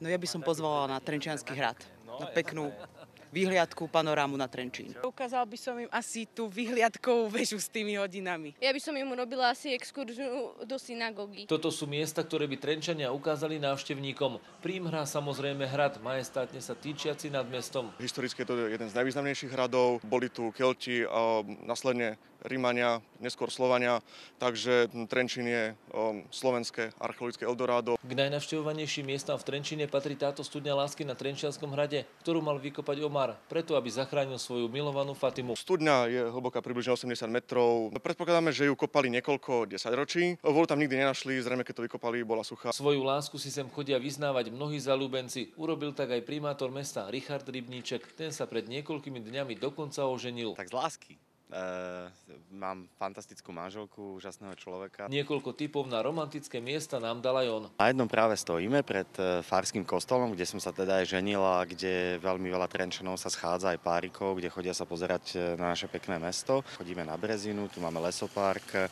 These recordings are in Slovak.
No ja by som pozvala na Trenčiansky hrad, na peknú výhliadku, panorámu na Trenčín. Ukázal by som im asi tú vyhliadkovú väžu s tými hodinami. Ja by som im robila asi exkurziu do synagógy. Toto sú miesta, ktoré by Trenčania ukázali návštevníkom. Prímhra samozrejme hrad, majestátne sa týčiaci nad mestom. Historicky je to jeden z najvýznamnejších hradov. Boli tu Kelti a následne Rímania, neskôr Slovania, takže Trenčín je slovenské archeologické Eldorado. K najnavštevovanejším miestam v Trenčíne patrí táto studňa lásky na Trenčianskom hrade, ktorú mal vykopať Omar, preto aby zachránil svoju milovanú Fatimu. Studňa je hlboká približne 80 metrov. Predpokladáme, že ju kopali niekoľko desaťročí. Vodu tam nikdy nenašli, zrejme keď to vykopali, bola suchá. Svoju lásku si sem chodia vyznávať mnohí zaľúbenci. Urobil tak aj primátor mesta Richard Rybníček. Ten sa pred niekoľkými dňami dokonca oženil. Tak z lásky. Mám fantastickú manželku, úžasného človeka. Niekoľko tipov na romantické miesta nám dal aj on. Na jednom práve stojíme pred farským kostolom, kde som sa teda aj ženil a kde veľmi veľa Trenčanov sa schádza aj párikov, kde chodia sa pozerať na naše pekné mesto. Chodíme na Brezinu, tu máme lesopark.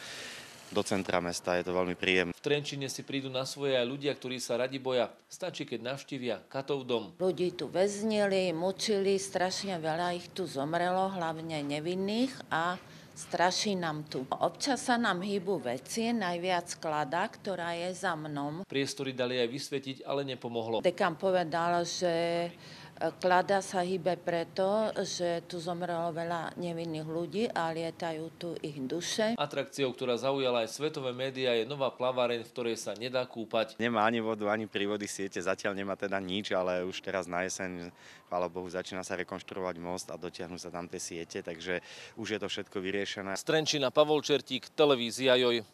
Do centra mesta je to veľmi príjemné. V Trenčíne si prídu na svoje aj ľudia, ktorí sa radi boja. Stačí, keď navštívia Katov dom. Ľudí tu väznili, mučili, strašne veľa ich tu zomrelo, hlavne nevinných a straší nám tu. Občas sa nám hýbu veci, najviac klada, ktorá je za mnou. Priestory dali aj vysvetiť, ale nepomohlo. Dekan povedal, že klada sa hýbe preto, že tu zomrelo veľa nevinných ľudí a lietajú tu ich duše. Atrakciou, ktorá zaujala aj svetové médiá, je nová plaváreň, v ktorej sa nedá kúpať. Nemá ani vodu, ani prívody siete, zatiaľ nemá teda nič, ale už teraz na jeseň, chvála Bohu, začína sa rekonštruovať most a dotiahnu sa tam tie siete, takže už je to všetko vyriešené. Z Trenčína Pavol Čertík, televízia Joj.